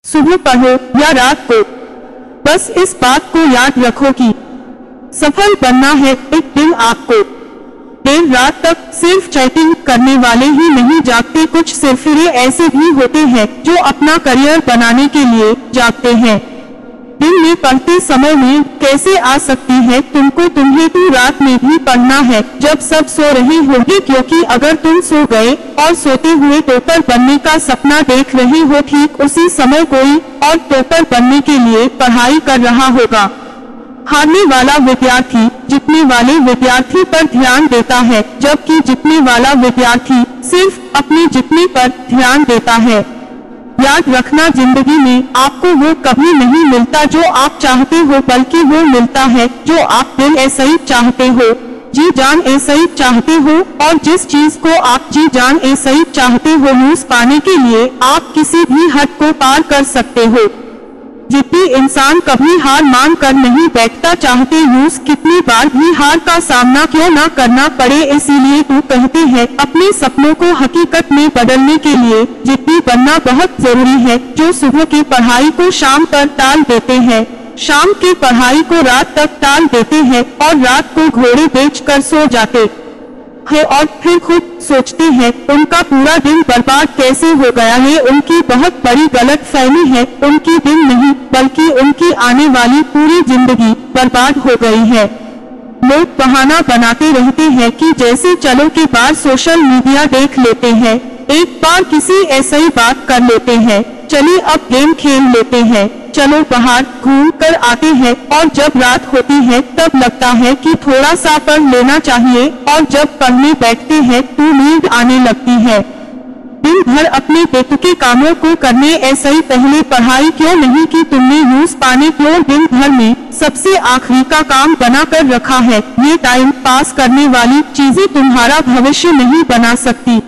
सुबह पढ़ो या रात को, बस इस बात को याद रखो कि सफल बनना है। एक दिन आपको देर रात तक सिर्फ चैटिंग करने वाले ही नहीं जागते, कुछ सिरफिरे ऐसे भी होते हैं जो अपना करियर बनाने के लिए जागते हैं। दिन में पढ़ते समय में कैसे आ सकती है तुमको, तुम्हें तो रात में भी पढ़ना है जब सब सो रहे होंगे, क्योंकि अगर तुम सो गए और सोते हुए टॉपर बनने का सपना देख रहे हो, ठीक उसी समय कोई और टॉपर बनने के लिए पढ़ाई कर रहा होगा। हारने वाला विद्यार्थी जीतने वाले विद्यार्थी पर ध्यान देता है, जबकि जीतने वाला विद्यार्थी सिर्फ अपने जीतने पर ध्यान देता है। याद रखना, जिंदगी में आपको वो कभी नहीं मिलता जो आप चाहते हो, बल्कि वो मिलता है जो आप दिल ऐसे ही चाहते हो, जी जान ऐसे ही चाहते हो। और जिस चीज को आप जी जान ऐसे ही चाहते हो, उस पाने के लिए आप किसी भी हद को पार कर सकते हो। जिद्दी इंसान कभी हार मान कर नहीं बैठता, चाहते यूज कितनी बार भी हार का सामना क्यों ना करना पड़े। इसीलिए तो कहते हैं अपने सपनों को हकीकत में बदलने के लिए जिद्दी बनना बहुत जरूरी है। जो सुबह की पढ़ाई को शाम पर टाल देते हैं, शाम की पढ़ाई को रात तक टाल देते हैं और रात को घोड़े बेचकर सो जाते है और फिर खुद सोचते हैं उनका पूरा दिन बर्बाद कैसे हो गया है। उनकी बहुत बड़ी गलतफहमी है, उनकी दिन नहीं बल्कि उनकी आने वाली पूरी जिंदगी बर्बाद हो गई है। लोग बहाना बनाते रहते हैं कि जैसे चलो के बार सोशल मीडिया देख लेते हैं, एक बार किसी ऐसी ही बात कर लेते हैं, चलिए अब गेम खेल लेते हैं, चलो बाहर घूम कर आते हैं। और जब रात होती है तब लगता है कि थोड़ा सा पढ़ लेना चाहिए, और जब पढ़ने बैठते हैं तो नींद आने लगती है। दिन भर अपने बेतुके कामों को करने ऐसे ही पहले पढ़ाई क्यों नहीं की तुमने, यूज पाने क्यों दिन भर में सबसे आखिरी का काम बना कर रखा है। ये टाइम पास करने वाली चीजें तुम्हारा भविष्य नहीं बना सकती।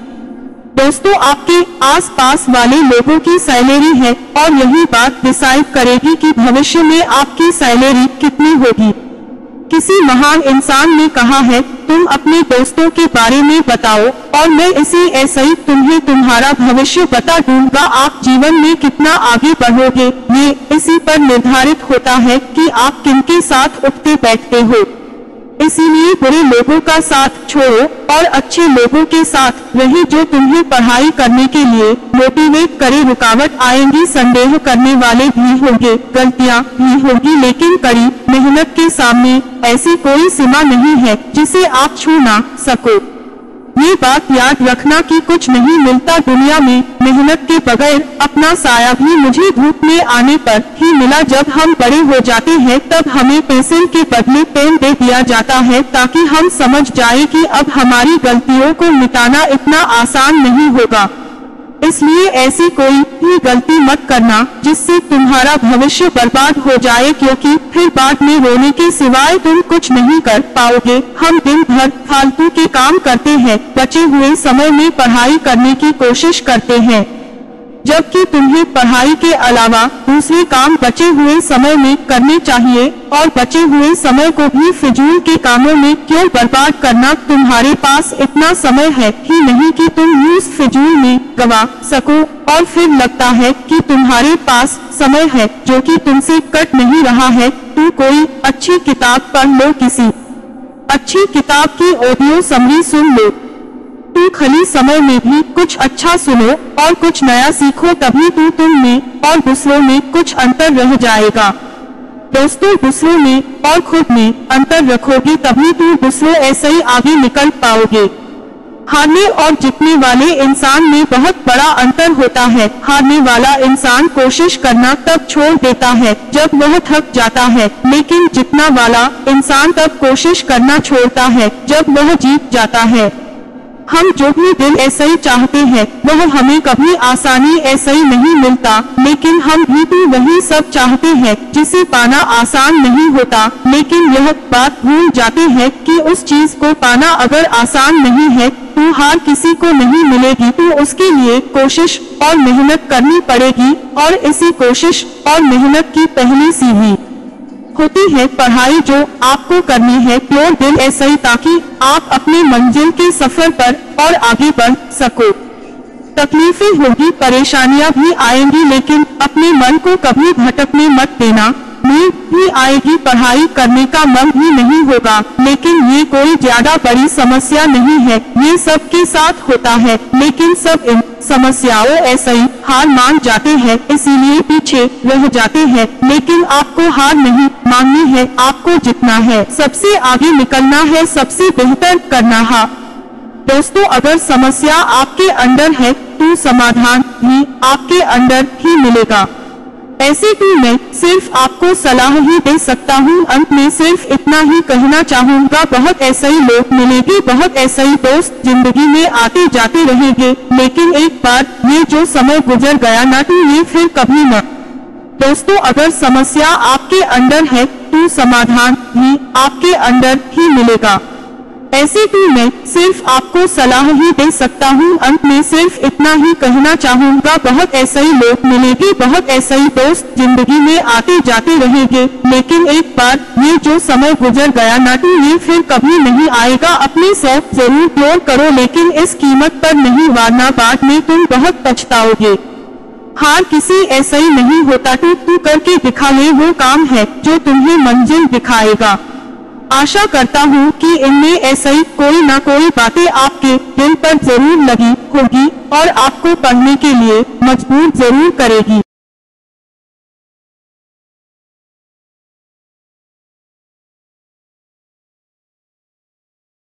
दोस्तों, आपके आसपास वाले लोगों की सैलरी है और यही बात डिसाइड करेगी कि भविष्य में आपकी सैलरी कितनी होगी। किसी महान इंसान ने कहा है, तुम अपने दोस्तों के बारे में बताओ और मैं इसी ऐसे ही तुम्हें तुम्हारा भविष्य बता दूंगा। आप जीवन में कितना आगे बढ़ोगे ये इसी पर निर्धारित होता है कि आप किनके साथ उठते बैठते हो। इसीलिए बुरे लोगों का साथ छोड़ो और अच्छे लोगों के साथ रहे जो तुम्हें पढ़ाई करने के लिए मोटिवेट करे। रुकावट आएंगी, संदेह करने वाले भी होंगे, गलतियां भी होगी, लेकिन कड़ी मेहनत के सामने ऐसी कोई सीमा नहीं है जिसे आप छू ना सको। ये बात याद रखना कि कुछ नहीं मिलता दुनिया में मेहनत के बगैर। अपना साया भी मुझे धूप में आने पर ही मिला। जब हम बड़े हो जाते हैं तब हमें पेंसिल के बदले पेन दे दिया जाता है, ताकि हम समझ जाए कि अब हमारी गलतियों को मिटाना इतना आसान नहीं होगा। इसलिए ऐसी कोई भी गलती मत करना जिससे तुम्हारा भविष्य बर्बाद हो जाए, क्योंकि फिर बाद में रोने के सिवाय तुम कुछ नहीं कर पाओगे। हम दिन भर फालतू के काम करते हैं, बचे हुए समय में पढ़ाई करने की कोशिश करते हैं, जबकि तुम्हें पढ़ाई के अलावा दूसरे काम बचे हुए समय में करने चाहिए। और बचे हुए समय को भी फिजूल के कामों में क्यों बर्बाद करना। तुम्हारे पास इतना समय है ही नहीं कि तुम यूज फिजूल में गवा सको, और फिर लगता है कि तुम्हारे पास समय है जो कि तुमसे कट नहीं रहा है। तो कोई अच्छी किताब पढ़ लो, किसी अच्छी किताब की ऑडियो समरी सुन लो। तू खाली समय में भी कुछ अच्छा सुनो और कुछ नया सीखो, तभी तो तुम में और दूसरों में कुछ अंतर रह जाएगा। दोस्तों, दूसरों में और खुद में अंतर रखोगे तभी तो दूसरों ऐसे ही आगे निकल पाओगे। हारने और जीतने वाले इंसान में बहुत बड़ा अंतर होता है। हारने वाला इंसान कोशिश करना तब छोड़ देता है जब वह थक जाता है, लेकिन जीतने वाला इंसान तब कोशिश करना छोड़ता है जब वह जीत जाता है। हम जो भी दिल ऐसे ही चाहते हैं वह हमें कभी आसानी ऐसे ही नहीं मिलता, लेकिन हम भी तो वही सब चाहते हैं जिसे पाना आसान नहीं होता। लेकिन यह बात भूल जाते हैं कि उस चीज को पाना अगर आसान नहीं है तो हार किसी को नहीं मिलेगी, तो उसके लिए कोशिश और मेहनत करनी पड़ेगी। और इसी कोशिश और मेहनत की पहली सीढ़ी होती है पढ़ाई, जो आपको करनी है प्योर दिल ऐसे ही, ताकि आप अपने मंजिल के सफर पर और आगे बढ़ सको। तकलीफें होगी, परेशानियां भी आएंगी, लेकिन अपने मन को कभी भटकने मत देना। नींद भी आएगी, पढ़ाई करने का मन भी नहीं होगा, लेकिन ये कोई ज्यादा बड़ी समस्या नहीं है। ये सबके साथ होता है, लेकिन सब इन समस्याओं ऐसे ही हार मान जाते हैं, इसीलिए पीछे रह जाते हैं। लेकिन आपको हार नहीं माननी है, आपको जीतना है, सबसे आगे निकलना है, सबसे बेहतर करना है। दोस्तों, अगर समस्या आपके अंदर है तो समाधान भी आपके अंदर ही मिलेगा। ऐसे तो मैं सिर्फ आपको सलाह ही दे सकता हूँ। अंत में सिर्फ इतना ही कहना चाहूँगा, बहुत ऐसे ही लोग मिलेंगे, बहुत ऐसे ही दोस्त जिंदगी में आते जाते रहेंगे, लेकिन एक बार ये जो समय गुजर गया ना तो ये फिर कभी न। दोस्तों, अगर समस्या आपके अंदर है तो समाधान भी आपके अंदर ही मिलेगा। ऐसे तो मैं सिर्फ आपको सलाह ही दे सकता हूँ। अंत में सिर्फ इतना ही कहना चाहूँगा, बहुत ऐसे ही लोग मिलेंगे, बहुत ऐसे ही दोस्त जिंदगी में आते जाते रहेंगे, लेकिन एक बार ये जो समय गुजर गया ना तो ये फिर कभी नहीं आएगा। अपने शौक जरूर पूरा करो, लेकिन इस कीमत पर नहीं, वरना बाद में तुम बहुत पछताओगे। हार किसी ऐसा ही नहीं होता, तू करके दिखा ले वो काम है जो तुम्हें मंजिल दिखाएगा। आशा करता हूँ कि इनमें ऐसा ही कोई ना कोई बातें आपके दिल पर जरूर लगी होगी और आपको पढ़ने के लिए मजबूर जरूर करेगी।